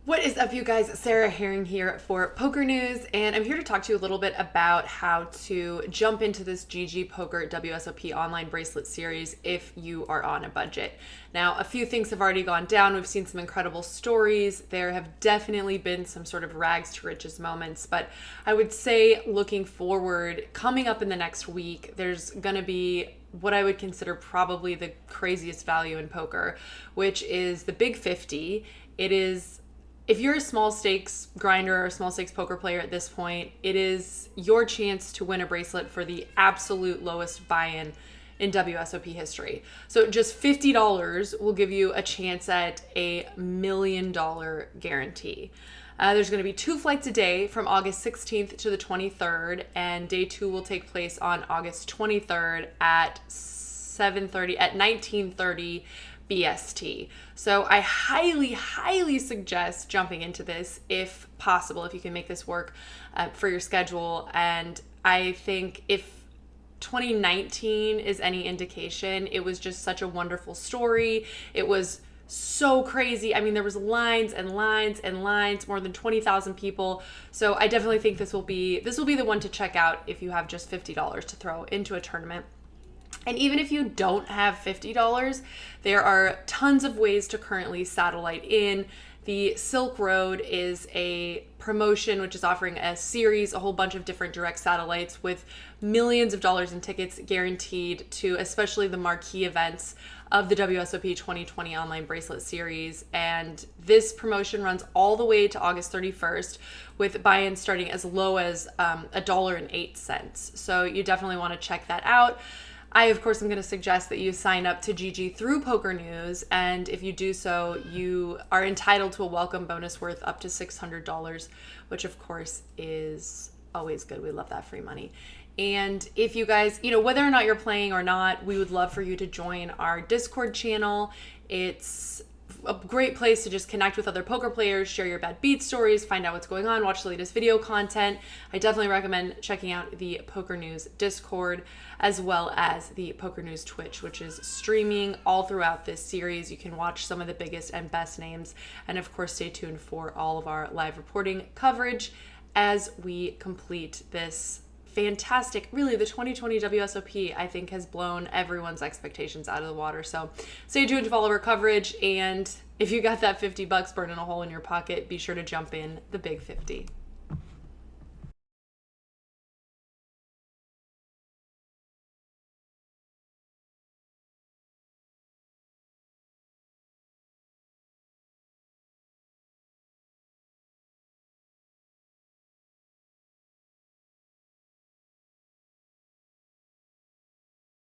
What is up, you guys? Sarah Herring here for Poker News, and I'm here to talk to you a little bit about how to jump into this GGPoker WSOP Online Bracelet Series if you are on a budget. Now, a few things have already gone down. We've seen some incredible stories. There have definitely been some sort of rags to riches moments, but I would say looking forward, coming up in the next week, there's going to be what I would consider probably the craziest value in poker, which is the Big 50. It is, if you're a small stakes grinder or a small stakes poker player at this point, it is your chance to win a bracelet for the absolute lowest buy-in in WSOP history. So just $50 will give you a chance at $1 million guarantee. There's going to be 2 flights a day from August 16th to the 23rd, and day 2 will take place on August 23rd at 19:30 BST. So I highly suggest jumping into this if possible, if you can make this work for your schedule. And I think if 2019 is any indication, it was just such a wonderful story. It was so crazy. I mean, there was lines and lines and lines, more than 20,000 people. So I definitely think this will be the one to check out if you have just $50 to throw into a tournament. And even if you don't have $50, there are tons of ways to currently satellite in. The Silk Road is a promotion which is offering a series, a whole bunch of different direct satellites with millions of dollars in tickets guaranteed to especially the marquee events of the WSOP 2020 Online Bracelet Series. And this promotion runs all the way to August 31st with buy-ins starting as low as $1.08. So you definitely want to check that out. I, of course, am going to suggest that you sign up to GG through PokerNews, and if you do so, you are entitled to a welcome bonus worth up to $600, which, of course, is always good. We love that free money. And if you guys, whether or not you're playing or not, we would love for you to join our Discord channel. It's a great place to just connect with other poker players, share your bad beat stories, find out what's going on, watch the latest video content. I definitely recommend checking out the Poker News Discord as well as the Poker News Twitch, which is streaming all throughout this series. You can watch some of the biggest and best names, and of course stay tuned for all of our live reporting coverage as we complete this fantastic, really, the 2020 WSOP, I think, has blown everyone's expectations out of the water. So stay tuned to follow our coverage. And if you got that $50 burning a hole in your pocket, be sure to jump in the Big 50.